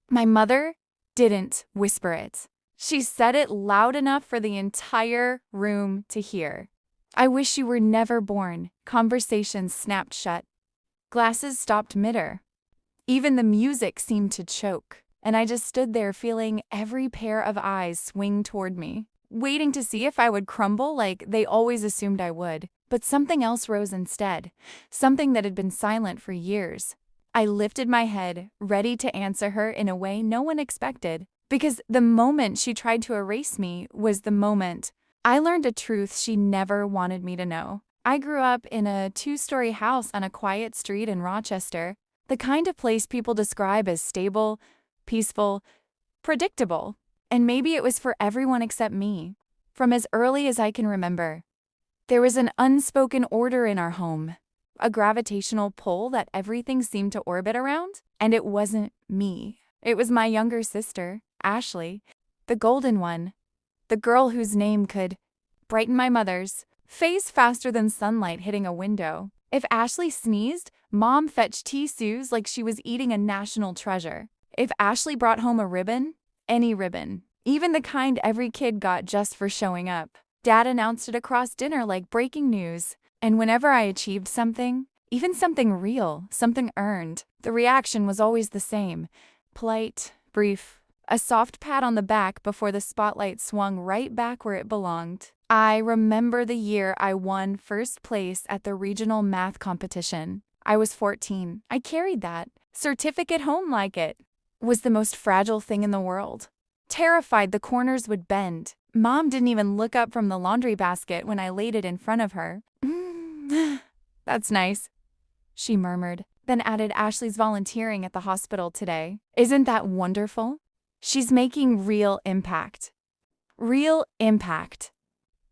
My mother didn't whisper it. She said it loud enough for the entire room to hear. I wish you were never born. Conversations snapped shut. Glasses stopped mid-air. Even the music seemed to choke, and I just stood there feeling every pair of eyes swing toward me, waiting to see if I would crumble like they always assumed I would. But something else rose instead, something that had been silent for years. I lifted my head, ready to answer her in a way no one expected, because the moment she tried to erase me was the moment I learned a truth she never wanted me to know. I grew up in a 2-story house on a quiet street in Rochester, the kind of place people describe as stable, peaceful, predictable. And maybe it was for everyone except me. From as early as I can remember, there was an unspoken order in our home, a gravitational pull that everything seemed to orbit around, and it wasn't me. It was my younger sister, Ashley, the golden one, the girl whose name could brighten my mother's face faster than sunlight hitting a window. If Ashley sneezed, Mom fetched tissues like she was eating a national treasure. If Ashley brought home a ribbon, any ribbon, even the kind every kid got just for showing up, Dad announced it across dinner like breaking news. And whenever I achieved something, even something real, something earned, the reaction was always the same. Polite, brief, a soft pat on the back before the spotlight swung right back where it belonged. I remember the year I won first place at the regional math competition. I was 14. I carried that certificate home like it was the most fragile thing in the world. Terrified the corners would bend, Mom didn't even look up from the laundry basket when I laid it in front of her. That's nice, she murmured, then added Ashley's volunteering at the hospital today. Isn't that wonderful? She's making real impact. Real impact.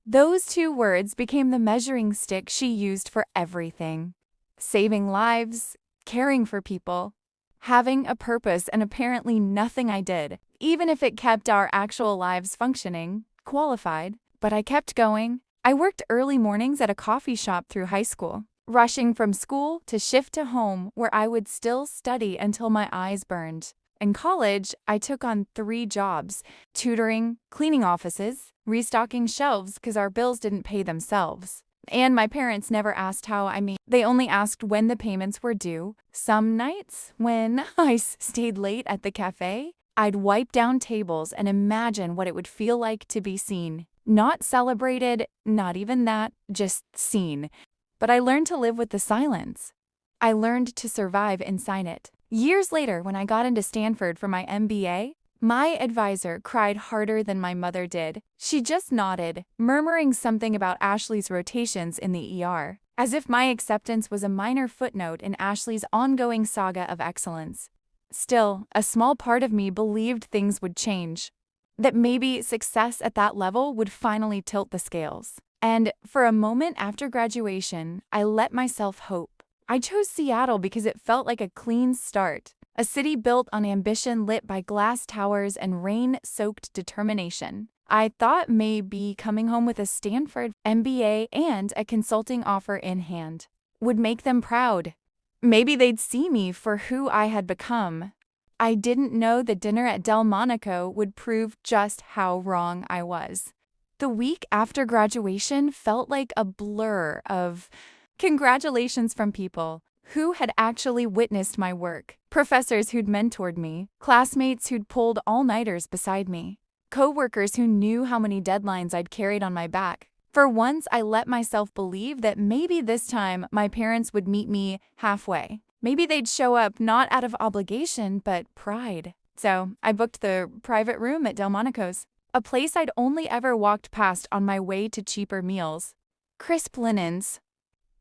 Those 2 words became the measuring stick she used for everything. Saving lives, caring for people, having a purpose, and apparently nothing I did, even if it kept our actual lives functioning, qualified. But I kept going. I worked early mornings at a coffee shop through high school, rushing from school to shift to home where I would still study until my eyes burned. In college, I took on 3 jobs: tutoring, cleaning offices, restocking shelves because our bills didn't pay themselves. And my parents never asked how I made. They only asked when the payments were due. Some nights, when I stayed late at the cafe, I'd wipe down tables and imagine what it would feel like to be seen. Not celebrated, not even that, just seen. But I learned to live with the silence. I learned to survive inside it. Years later, when I got into Stanford for my MBA, my advisor cried harder than my mother did. She just nodded, murmuring something about Ashley's rotations in the ER, as if my acceptance was a minor footnote in Ashley's ongoing saga of excellence. Still, a small part of me believed things would change, that maybe success at that level would finally tilt the scales. And for a moment after graduation, I let myself hope. I chose Seattle because it felt like a clean start, a city built on ambition lit by glass towers and rain-soaked determination. I thought maybe coming home with a Stanford MBA and a consulting offer in hand would make them proud. Maybe they'd see me for who I had become. I didn't know the dinner at Delmonico would prove just how wrong I was. The week after graduation felt like a blur of congratulations from people who had actually witnessed my work, professors who'd mentored me, classmates who'd pulled all-nighters beside me, co-workers who knew how many deadlines I'd carried on my back. For once, I let myself believe that maybe this time my parents would meet me halfway. Maybe they'd show up not out of obligation, but pride. So I booked the private room at Delmonico's, a place I'd only ever walked past on my way to cheaper meals. Crisp linens,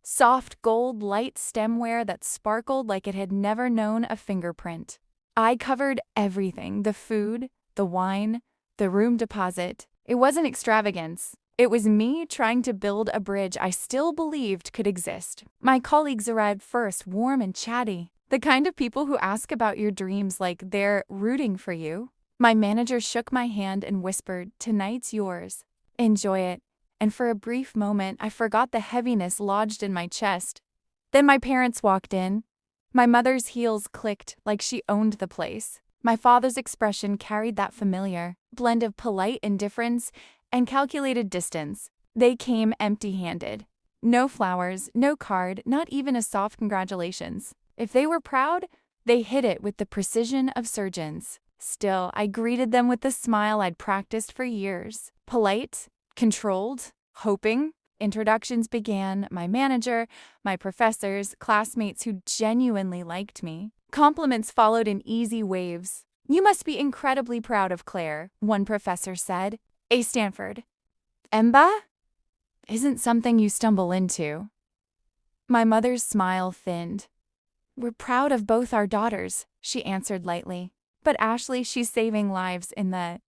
soft gold light stemware that sparkled like it had never known a fingerprint. I covered everything: the food, the wine, the room deposit. It wasn't extravagance. It was me trying to build a bridge I still believed could exist. My colleagues arrived first, warm and chatty, the kind of people who ask about your dreams like they're rooting for you. My manager shook my hand and whispered, "Tonight's yours. Enjoy it." And for a brief moment, I forgot the heaviness lodged in my chest. Then my parents walked in. My mother's heels clicked like she owned the place. My father's expression carried that familiar blend of polite indifference and calculated distance. They came empty-handed. No flowers, no card, not even a soft congratulations. If they were proud, they hid it with the precision of surgeons. Still, I greeted them with the smile I'd practiced for years. Polite, controlled, hoping. Introductions began, my manager, my professors, classmates who genuinely liked me. Compliments followed in easy waves. "You must be incredibly proud of Claire," one professor said. "A Stanford. Emba? Isn't something you stumble into." My mother's smile thinned. "We're proud of both our daughters," she answered lightly. "But Ashley, she's saving lives in the,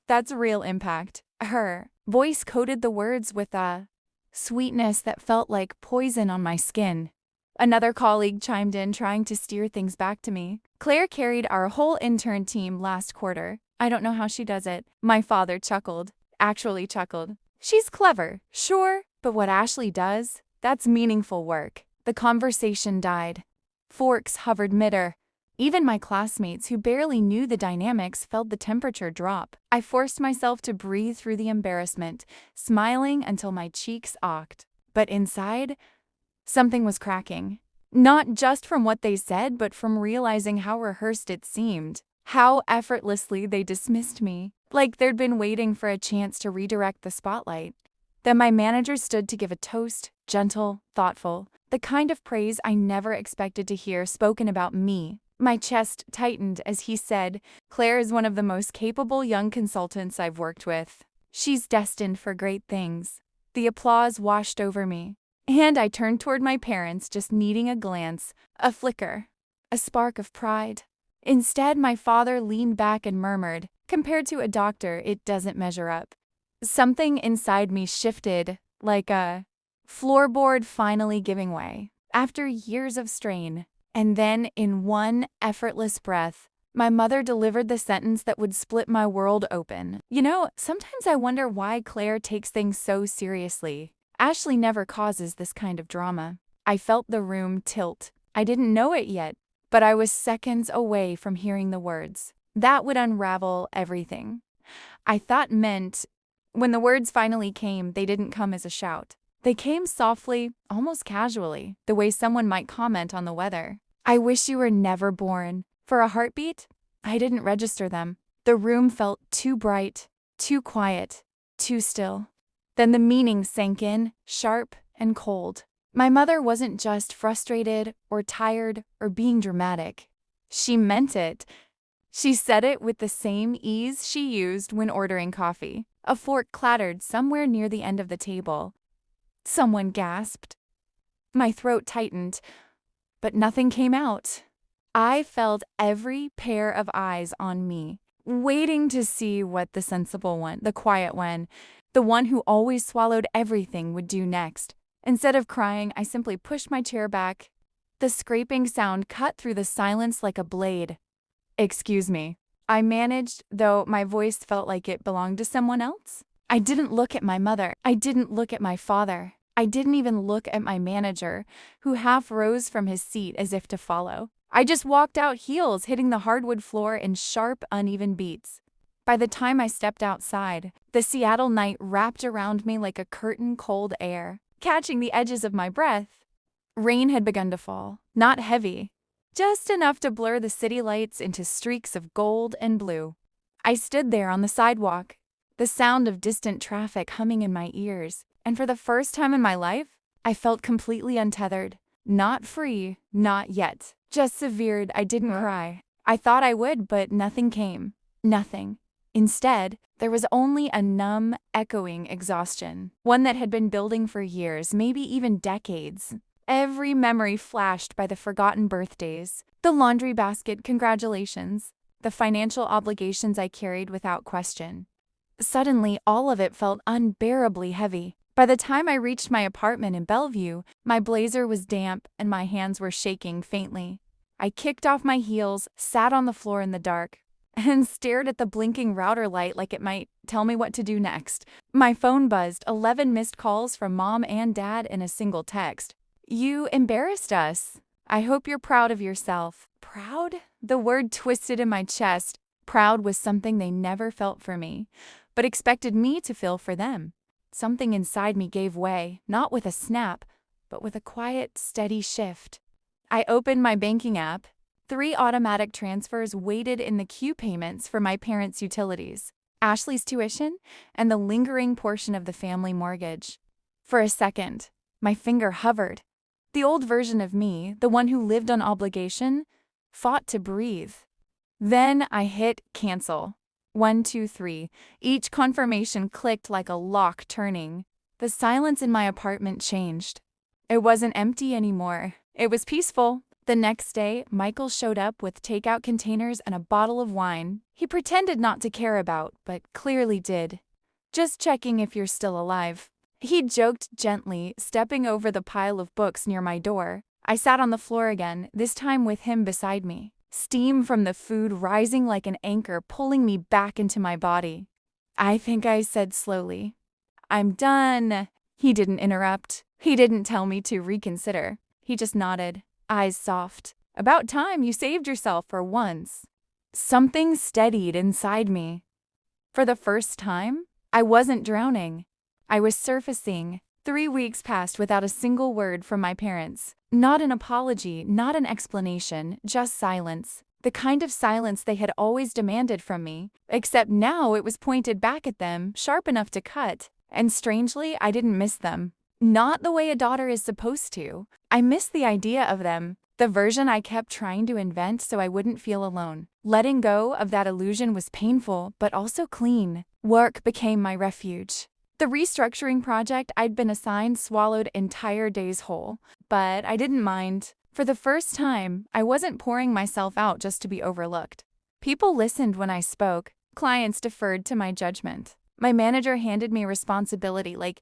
that's real impact." Her voice coated the words with a sweetness that felt like poison on my skin. Another colleague chimed in, trying to steer things back to me. "Claire carried our whole intern team last quarter. I don't know how she does it." My father chuckled. Actually chuckled. "She's clever, sure, but what Ashley does, that's meaningful work." The conversation died. Forks hovered mid-air. Even my classmates, who barely knew the dynamics, felt the temperature drop. I forced myself to breathe through the embarrassment, smiling until my cheeks ached. But inside, something was cracking. Not just from what they said, but from realizing how rehearsed it seemed. How effortlessly they dismissed me, like they'd been waiting for a chance to redirect the spotlight. Then my manager stood to give a toast, gentle, thoughtful, the kind of praise I never expected to hear spoken about me. My chest tightened as he said, "Claire is one of the most capable young consultants I've worked with. She's destined for great things." The applause washed over me, and I turned toward my parents, just needing a glance, a flicker, a spark of pride. Instead, my father leaned back and murmured, "Compared to a doctor, it doesn't measure up." Something inside me shifted, like a floorboard finally giving way, after years of strain. And then, in one effortless breath, my mother delivered the sentence that would split my world open. "You know, sometimes I wonder why Claire takes things so seriously. Ashley never causes this kind of drama." I felt the room tilt. I didn't know it yet, but I was seconds away from hearing the words. That would unravel everything. I thought meant, when the words finally came, they didn't come as a shout. They came softly, almost casually, the way someone might comment on the weather. "I wish you were never born." For a heartbeat, I didn't register them. The room felt too bright, too quiet, too still. Then the meaning sank in, sharp and cold. My mother wasn't just frustrated or tired or being dramatic. She meant it. She said it with the same ease she used when ordering coffee. A fork clattered somewhere near the end of the table. Someone gasped. My throat tightened, but nothing came out. I felt every pair of eyes on me, waiting to see what the sensible one, the quiet one, the one who always swallowed everything, would do next. Instead of crying, I simply pushed my chair back. The scraping sound cut through the silence like a blade. "Excuse me," I managed, though my voice felt like it belonged to someone else. I didn't look at my mother. I didn't look at my father. I didn't even look at my manager, who half rose from his seat as if to follow. I just walked out, heels hitting the hardwood floor in sharp, uneven beats. By the time I stepped outside, the Seattle night wrapped around me like a curtain, cold air, catching the edges of my breath. Rain had begun to fall, not heavy, just enough to blur the city lights into streaks of gold and blue. I stood there on the sidewalk, the sound of distant traffic humming in my ears, and for the first time in my life, I felt completely untethered. Not free, not yet. Just severed. I didn't cry. I thought I would, but nothing came. Nothing. Instead, there was only a numb, echoing exhaustion, one that had been building for years, maybe even decades. Every memory flashed by the forgotten birthdays, the laundry basket congratulations, the financial obligations I carried without question. Suddenly, all of it felt unbearably heavy. By the time I reached my apartment in Bellevue, my blazer was damp and my hands were shaking faintly. I kicked off my heels, sat on the floor in the dark, and stared at the blinking router light like it might tell me what to do next. My phone buzzed, 11 missed calls from Mom and Dad in a single text. "You embarrassed us," I hope you're proud of yourself. Proud? The word twisted in my chest. Proud was something they never felt for me, but expected me to feel for them. Something inside me gave way, not with a snap, but with a quiet, steady shift. I opened my banking app. 3 automatic transfers waited in the queue payments for my parents' utilities, Ashley's tuition, and the lingering portion of the family mortgage. For a second, my finger hovered. The old version of me, the one who lived on obligation, fought to breathe. Then I hit cancel. 1, 2, 3. Each confirmation clicked like a lock turning. The silence in my apartment changed. It wasn't empty anymore. It was peaceful. The next day, Michael showed up with takeout containers and a bottle of wine. He pretended not to care about, but clearly did. Just checking if you're still alive. He joked gently, stepping over the pile of books near my door. I sat on the floor again, this time with him beside me. Steam from the food rising like an anchor, pulling me back into my body. I think I said slowly, "I'm done." He didn't interrupt. He didn't tell me to reconsider. He just nodded, eyes soft. "About time you saved yourself for once." Something steadied inside me. For the first time, I wasn't drowning. I was surfacing. 3 weeks passed without a single word from my parents. Not an apology, not an explanation, just silence. The kind of silence they had always demanded from me, except now it was pointed back at them, sharp enough to cut. And strangely, I didn't miss them. Not the way a daughter is supposed to. I missed the idea of them, the version I kept trying to invent so I wouldn't feel alone. Letting go of that illusion was painful, but also clean. Work became my refuge. The restructuring project I'd been assigned swallowed entire days whole, but I didn't mind. For the first time, I wasn't pouring myself out just to be overlooked. People listened when I spoke. Clients deferred to my judgment. My manager handed me responsibility like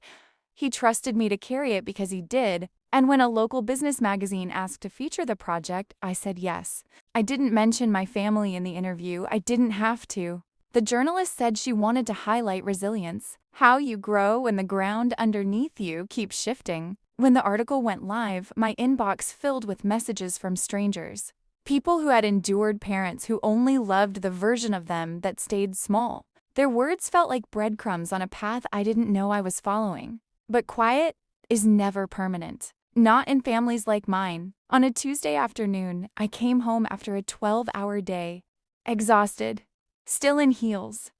he trusted me to carry it because he did, and when a local business magazine asked to feature the project, I said yes. I didn't mention my family in the interview. I didn't have to. The journalist said she wanted to highlight resilience, how you grow when the ground underneath you keeps shifting. When the article went live, my inbox filled with messages from strangers. People who had endured parents who only loved the version of them that stayed small. Their words felt like breadcrumbs on a path I didn't know I was following. But quiet is never permanent. Not in families like mine. On a Tuesday afternoon, I came home after a 12-hour day. Exhausted. Still in heels,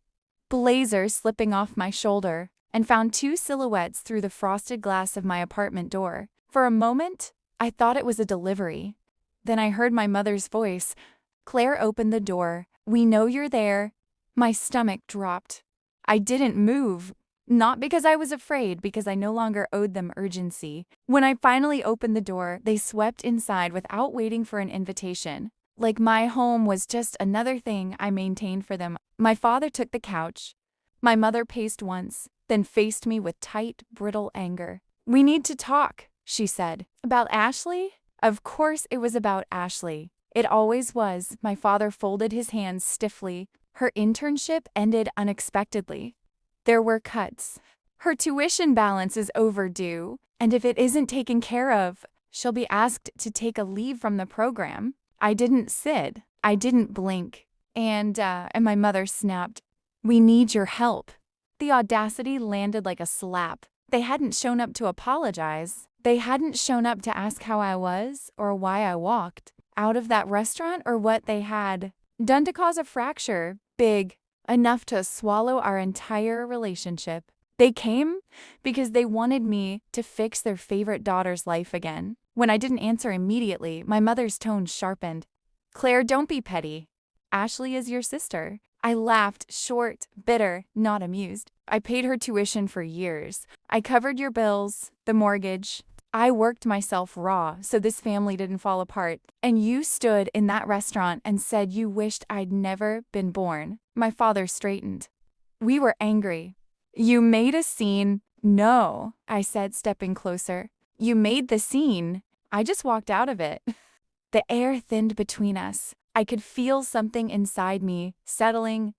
blazer slipping off my shoulder, and found 2 silhouettes through the frosted glass of my apartment door. For a moment, I thought it was a delivery. Then I heard my mother's voice. "Claire, opened the door. We know you're there." My stomach dropped. I didn't move. Not because I was afraid, because I no longer owed them urgency. When I finally opened the door, they swept inside without waiting for an invitation. Like my home was just another thing I maintained for them. My father took the couch. My mother paced once, then faced me with tight, brittle anger. "We need to talk," she said. "About Ashley?" Of course it was about Ashley. It always was. My father folded his hands stiffly. Her internship ended unexpectedly. There were cuts. Her tuition balance is overdue, and if it isn't taken care of, she'll be asked to take a leave from the program. I didn't sit. I didn't blink. And my mother snapped, "We need your help." The audacity landed like a slap. They hadn't shown up to apologize. They hadn't shown up to ask how I was or why I walked out of that restaurant or what they had done to cause a fracture, big, enough to swallow our entire relationship. They came because they wanted me to fix their favorite daughter's life again. When I didn't answer immediately, my mother's tone sharpened. "Claire, don't be petty. Ashley is your sister." I laughed, short, bitter, not amused. "I paid her tuition for years. I covered your bills, the mortgage. I worked myself raw so this family didn't fall apart. And you stood in that restaurant and said you wished I'd never been born." My father straightened. "We were angry. You made a scene." "No," I said, stepping closer. "You made the scene. I just walked out of it." The air thinned between us. I could feel something inside me, settling,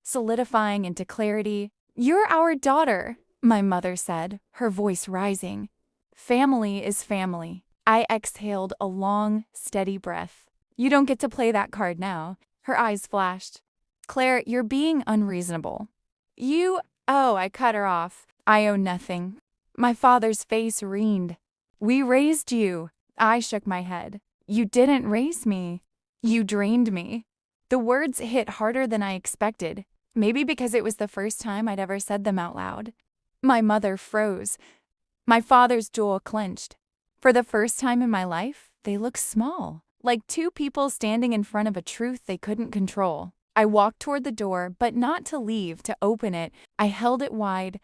solidifying into clarity. "You're our daughter," my mother said, her voice rising. "Family is family." I exhaled a long, steady breath. You don't get to play that card now. Her eyes flashed. Claire, you're being unreasonable. Oh, I cut her off. I owe nothing. My father's face wrined. We raised you. I shook my head. You didn't raise me. You drained me. The words hit harder than I expected, maybe because it was the first time I'd ever said them out loud. My mother froze. My father's jaw clenched. For the first time in my life, they looked small, like two people standing in front of a truth they couldn't control. I walked toward the door, but not to leave, to open it. I held it wide,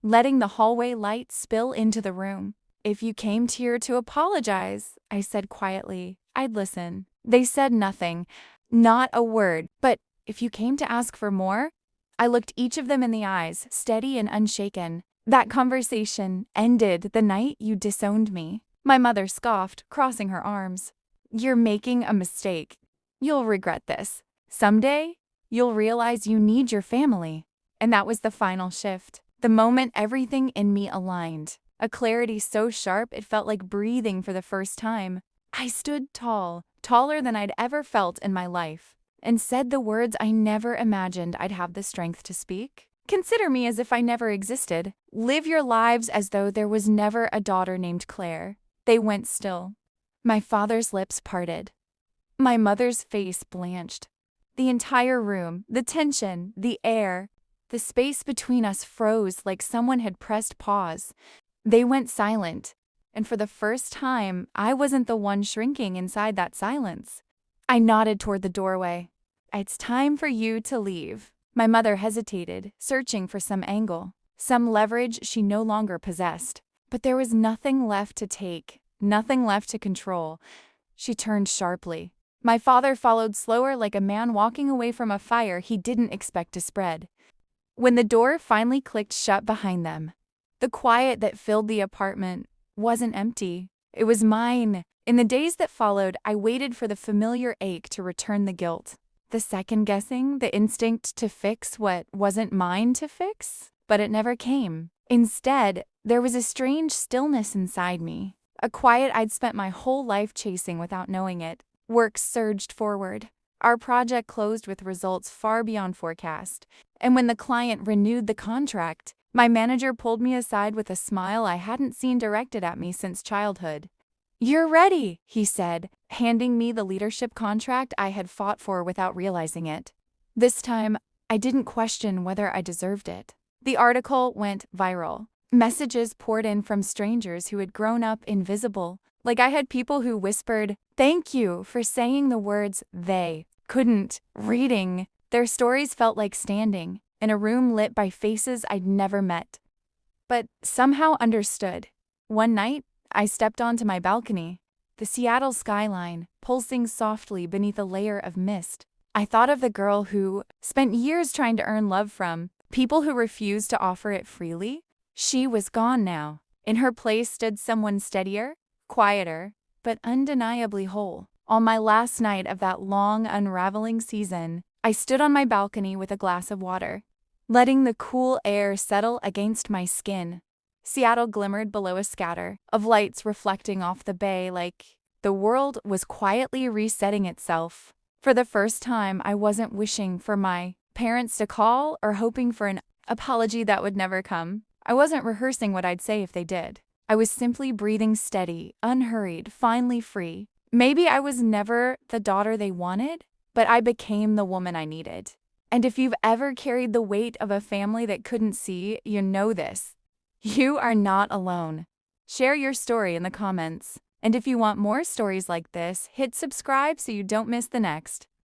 letting the hallway light spill into the room. If you came here to apologize, I said quietly, I'd listen. They said nothing, not a word, but if you came to ask for more, I looked each of them in the eyes, steady and unshaken. That conversation ended the night you disowned me. My mother scoffed, crossing her arms. You're making a mistake. You'll regret this. Someday, you'll realize you need your family. And that was the final shift. The moment everything in me aligned. A clarity so sharp it felt like breathing for the first time. I stood tall, taller than I'd ever felt in my life, and said the words I never imagined I'd have the strength to speak. Consider me as if I never existed. Live your lives as though there was never a daughter named Claire. They went still. My father's lips parted. My mother's face blanched. The entire room, the tension, the air, the space between us froze like someone had pressed pause. They went silent, and for the first time, I wasn't the one shrinking inside that silence. I nodded toward the doorway. It's time for you to leave. My mother hesitated, searching for some angle, some leverage she no longer possessed. But there was nothing left to take, nothing left to control. She turned sharply. My father followed slower, like a man walking away from a fire he didn't expect to spread. When the door finally clicked shut behind them, the quiet that filled the apartment wasn't empty. It was mine. In the days that followed, I waited for the familiar ache to return the guilt. The second guessing, the instinct to fix what wasn't mine to fix. But it never came. Instead, there was a strange stillness inside me. A quiet I'd spent my whole life chasing without knowing it. Work surged forward. Our project closed with results far beyond forecast. And when the client renewed the contract, my manager pulled me aside with a smile I hadn't seen directed at me since childhood. You're ready, he said, handing me the leadership contract I had fought for without realizing it. This time, I didn't question whether I deserved it. The article went viral. Messages poured in from strangers who had grown up invisible. Like I had people who whispered, "Thank you for saying the words they couldn't." Reading their stories felt like standing in a room lit by faces I'd never met, but somehow understood. One night, I stepped onto my balcony, the Seattle skyline pulsing softly beneath a layer of mist. I thought of the girl who spent years trying to earn love from people who refused to offer it freely. She was gone now. In her place stood someone steadier, quieter, but undeniably whole. On my last night of that long, unraveling season, I stood on my balcony with a glass of water, letting the cool air settle against my skin. Seattle glimmered below a scatter of lights reflecting off the bay like the world was quietly resetting itself. For the first time, I wasn't wishing for my parents to call or hoping for an apology that would never come. I wasn't rehearsing what I'd say if they did. I was simply breathing steady, unhurried, finally free. Maybe I was never the daughter they wanted, but I became the woman I needed. And if you've ever carried the weight of a family that couldn't see, you know this. You are not alone. Share your story in the comments. And if you want more stories like this, hit subscribe so you don't miss the next.